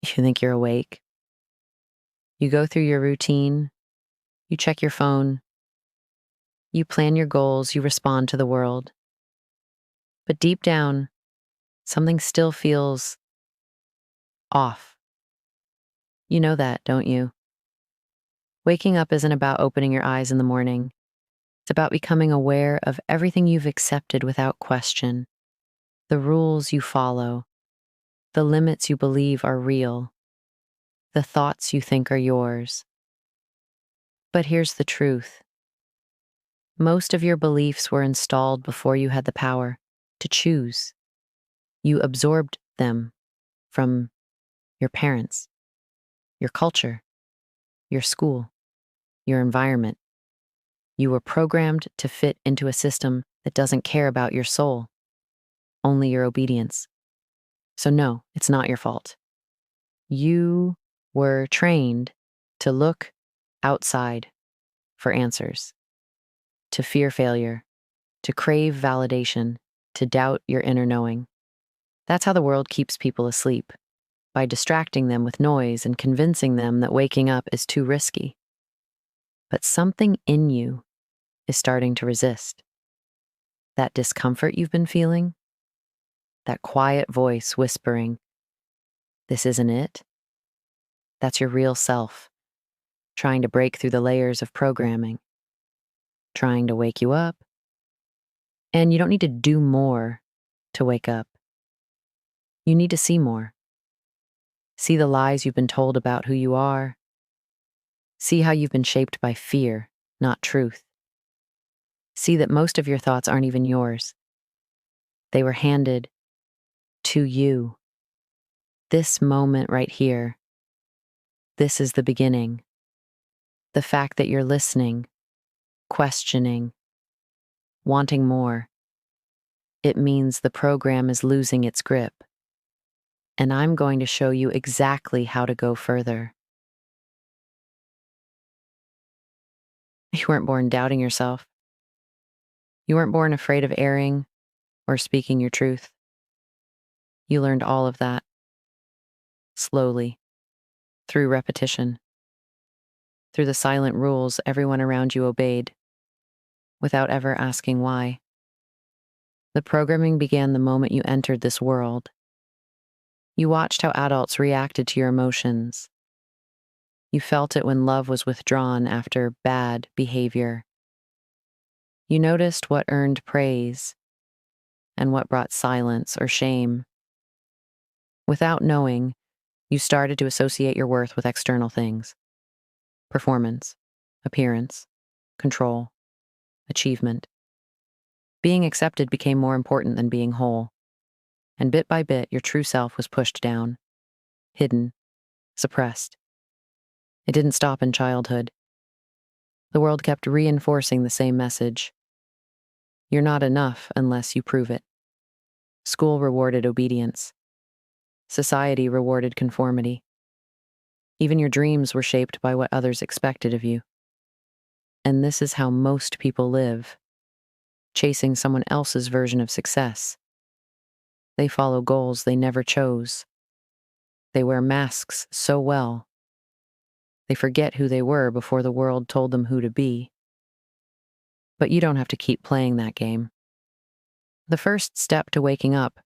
You think you're awake. You go through your routine. You check your phone. You plan your goals. You respond to the world. But deep down, something still feels off. You know that, don't you? Waking up isn't about opening your eyes in the morning. It's about becoming aware of everything you've accepted without question, the rules you follow, the limits you believe are real, the thoughts you think are yours. But here's the truth. Most of your beliefs were installed before you had the power to choose. You absorbed them from your parents, your culture, your school, your environment. You were programmed to fit into a system that doesn't care about your soul, only your obedience. So no, it's not your fault. You were trained to look outside for answers, to fear failure, to crave validation, to doubt your inner knowing. That's how the world keeps people asleep, by distracting them with noise and convincing them that waking up is too risky. But something in you is starting to resist. That discomfort you've been feeling, that quiet voice whispering, "This isn't it," that's your real self, trying to break through the layers of programming, trying to wake you up. And you don't need to do more to wake up. You need to see more. See the lies you've been told about who you are. See how you've been shaped by fear, not truth. See that most of your thoughts aren't even yours. They were handed to you. This moment right here, this is the beginning. The fact that you're listening, questioning, wanting more, it means the program is losing its grip. And I'm going to show you exactly how to go further. You weren't born doubting yourself. You weren't born afraid of erring or speaking your truth. You learned all of that slowly, through repetition, through the silent rules everyone around you obeyed, without ever asking why. The programming began the moment you entered this world. You watched how adults reacted to your emotions. You felt it when love was withdrawn after bad behavior. You noticed what earned praise and what brought silence or shame. Without knowing, you started to associate your worth with external things: performance, appearance, control, achievement. Being accepted became more important than being whole. And bit by bit, your true self was pushed down, hidden, suppressed. It didn't stop in childhood. The world kept reinforcing the same message. You're not enough unless you prove it. School rewarded obedience. Society rewarded conformity. Even your dreams were shaped by what others expected of you. And this is how most people live, chasing someone else's version of success. They follow goals they never chose. They wear masks so well, they forget who they were before the world told them who to be. But you don't have to keep playing that game. The first step to waking up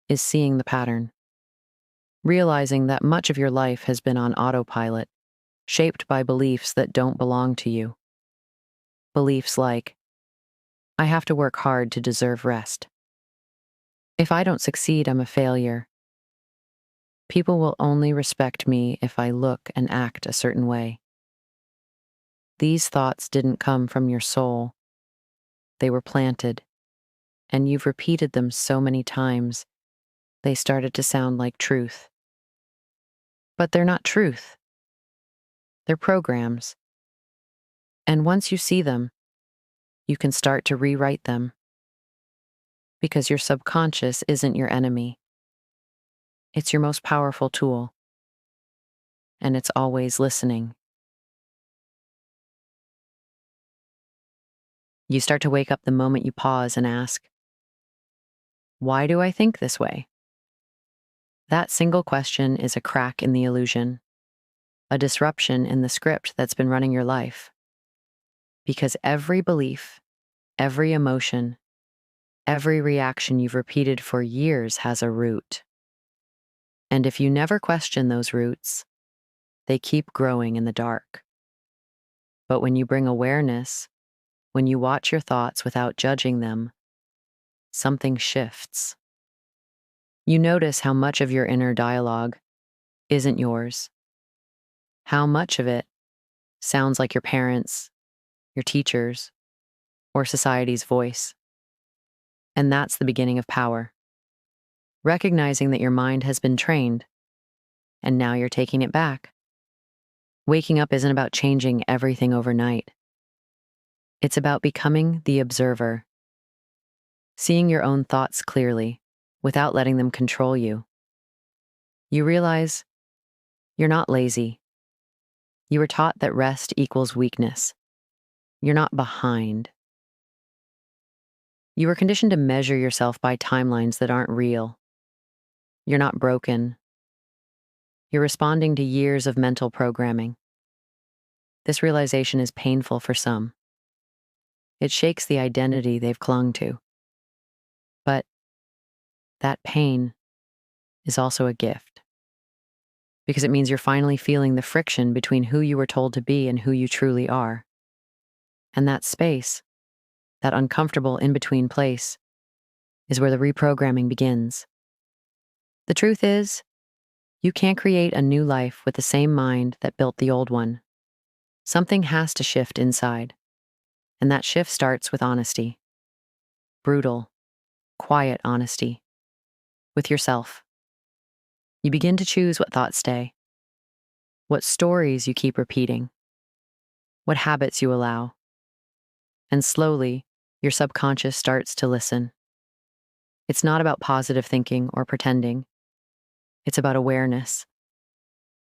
is seeing the pattern. Realizing that much of your life has been on autopilot, shaped by beliefs that don't belong to you. Beliefs like, I have to work hard to deserve rest. If I don't succeed, I'm a failure. People will only respect me if I look and act a certain way. These thoughts didn't come from your soul. They were planted, and you've repeated them so many times, they started to sound like truth. But they're not truth. They're programs. And once you see them, you can start to rewrite them. Because your subconscious isn't your enemy. It's your most powerful tool. And it's always listening. You start to wake up the moment you pause and ask, why do I think this way? That single question is a crack in the illusion, a disruption in the script that's been running your life. Because every belief, every emotion, every reaction you've repeated for years has a root. And if you never question those roots, they keep growing in the dark. But when you bring awareness, when you watch your thoughts without judging them, something shifts. You notice how much of your inner dialogue isn't yours, how much of it sounds like your parents, your teachers, or society's voice. And that's the beginning of power. Recognizing that your mind has been trained, and now you're taking it back. Waking up isn't about changing everything overnight. It's about becoming the observer, seeing your own thoughts clearly without letting them control you. You realize you're not lazy. You were taught that rest equals weakness. You're not behind. You were conditioned to measure yourself by timelines that aren't real. You're not broken. You're responding to years of mental programming. This realization is painful for some. It shakes the identity they've clung to. But that pain is also a gift, because it means you're finally feeling the friction between who you were told to be and who you truly are. And that space, that uncomfortable in-between place, is where the reprogramming begins. The truth is, you can't create a new life with the same mind that built the old one. Something has to shift inside, and that shift starts with honesty. Brutal, quiet honesty. With yourself. You begin to choose what thoughts stay, what stories you keep repeating, what habits you allow. And slowly, your subconscious starts to listen. It's not about positive thinking or pretending. It's about awareness.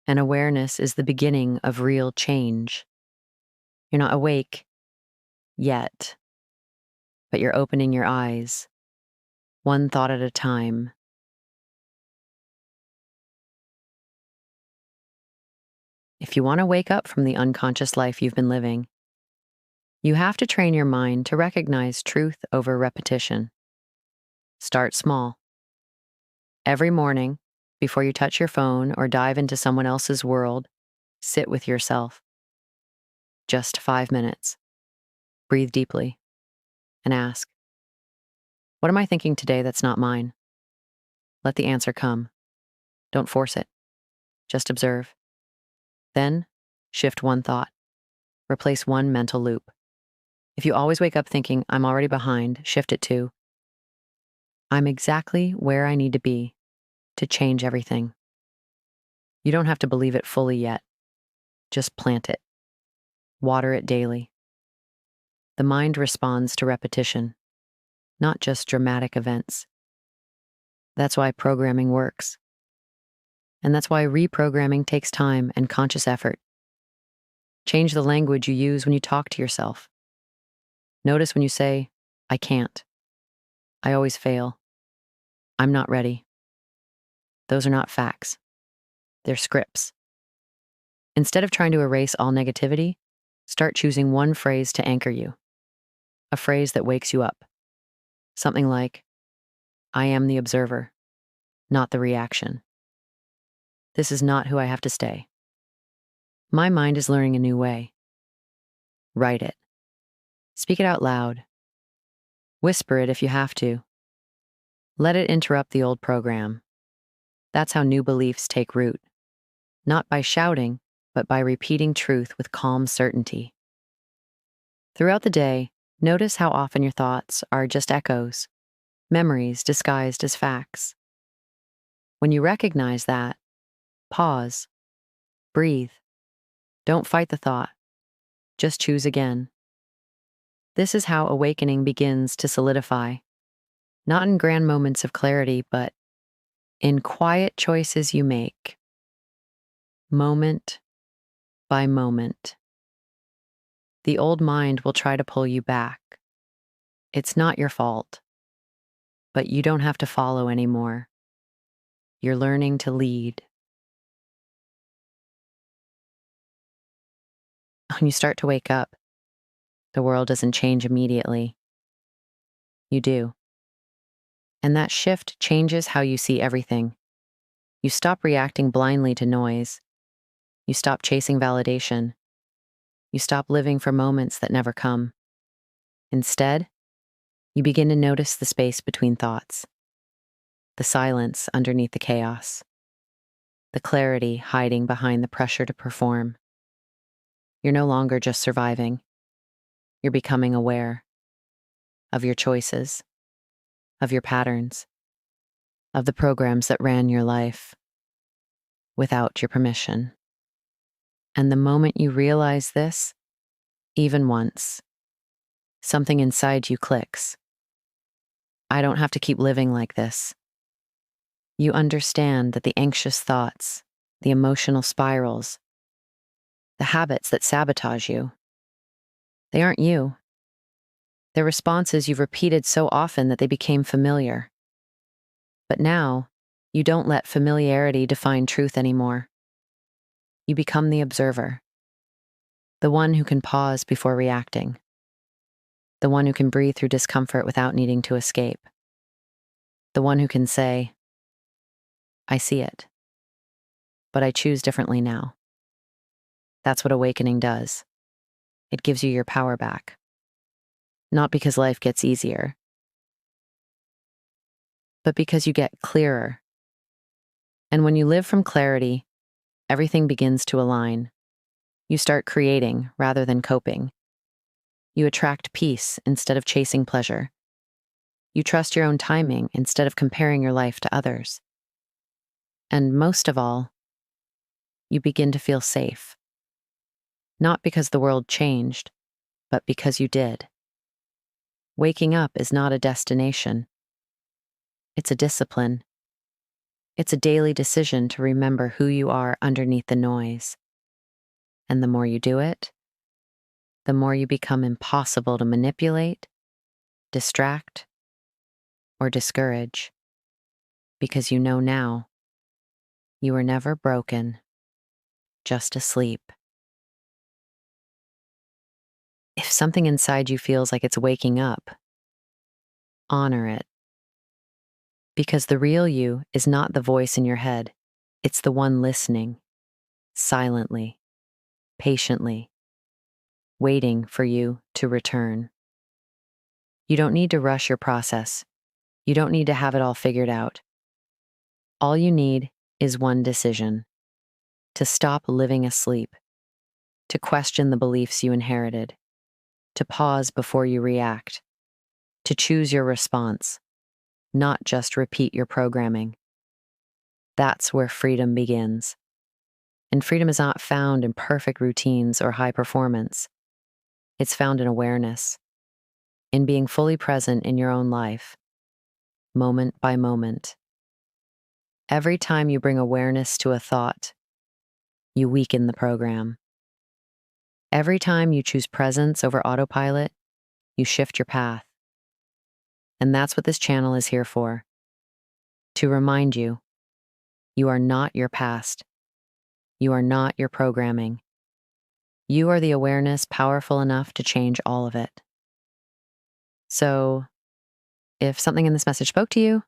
And awareness is the beginning of real change. You're not awake yet, but you're opening your eyes, one thought at a time. If you want to wake up from the unconscious life you've been living, you have to train your mind to recognize truth over repetition. Start small. Every morning, before you touch your phone or dive into someone else's world, sit with yourself. Just 5 minutes. Breathe deeply and ask, what am I thinking today that's not mine? Let the answer come. Don't force it. Just observe. Then, shift one thought. Replace one mental loop. If you always wake up thinking, I'm already behind, shift it to, I'm exactly where I need to be to change everything. You don't have to believe it fully yet. Just plant it. Water it daily. The mind responds to repetition, not just dramatic events. That's why programming works. And that's why reprogramming takes time and conscious effort. Change the language you use when you talk to yourself. Notice when you say, I can't. I always fail. I'm not ready. Those are not facts. They're scripts. Instead of trying to erase all negativity, start choosing one phrase to anchor you. A phrase that wakes you up. Something like, I am the observer, not the reaction. This is not who I have to stay. My mind is learning a new way. Write it. Speak it out loud. Whisper it if you have to. Let it interrupt the old program. That's how new beliefs take root. Not by shouting, but by repeating truth with calm certainty. Throughout the day, notice how often your thoughts are just echoes, memories disguised as facts. When you recognize that, pause, breathe. Don't fight the thought. Just choose again. This is how awakening begins to solidify, not in grand moments of clarity, but in quiet choices you make, moment by moment. The old mind will try to pull you back. It's not your fault, but you don't have to follow anymore. You're learning to lead. When you start to wake up, the world doesn't change immediately. You do. And that shift changes how you see everything. You stop reacting blindly to noise. You stop chasing validation. You stop living for moments that never come. Instead, you begin to notice the space between thoughts, the silence underneath the chaos, the clarity hiding behind the pressure to perform. You're no longer just surviving. You're becoming aware of your choices, of your patterns, of the programs that ran your life without your permission. And the moment you realize this, even once, something inside you clicks. I don't have to keep living like this. You understand that the anxious thoughts, the emotional spirals, the habits that sabotage you, they aren't you. They're responses you've repeated so often that they became familiar. But now, you don't let familiarity define truth anymore. You become the observer, the one who can pause before reacting, the one who can breathe through discomfort without needing to escape, the one who can say, I see it, but I choose differently now. That's what awakening does. It gives you your power back. Not because life gets easier, but because you get clearer. And when you live from clarity, everything begins to align. You start creating rather than coping. You attract peace instead of chasing pleasure. You trust your own timing instead of comparing your life to others. And most of all, you begin to feel safe. Not because the world changed, but because you did. Waking up is not a destination. It's a discipline. It's a daily decision to remember who you are underneath the noise. And the more you do it, the more you become impossible to manipulate, distract, or discourage. Because you know now, you were never broken, just asleep. If something inside you feels like it's waking up, honor it. Because the real you is not the voice in your head. It's the one listening, silently, patiently, waiting for you to return. You don't need to rush your process. You don't need to have it all figured out. All you need is one decision: to stop living asleep, to question the beliefs you inherited, to pause before you react, to choose your response, not just repeat your programming. That's where freedom begins. And freedom is not found in perfect routines or high performance. It's found in awareness, in being fully present in your own life, moment by moment. Every time you bring awareness to a thought, you weaken the program. Every time you choose presence over autopilot, you shift your path. And that's what this channel is here for. To remind you, you are not your past. You are not your programming. You are the awareness powerful enough to change all of it. So, if something in this message spoke to you,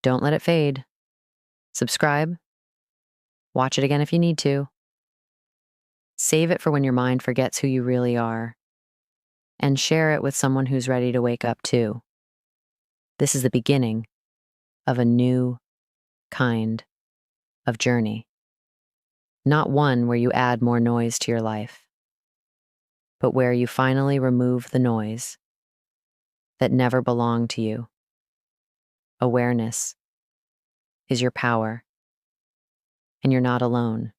don't let it fade. Subscribe. Watch it again if you need to. Save it for when your mind forgets who you really are. And share it with someone who's ready to wake up too. This is the beginning of a new kind of journey. Not one where you add more noise to your life, but where you finally remove the noise that never belonged to you. Awareness is your power, and you're not alone.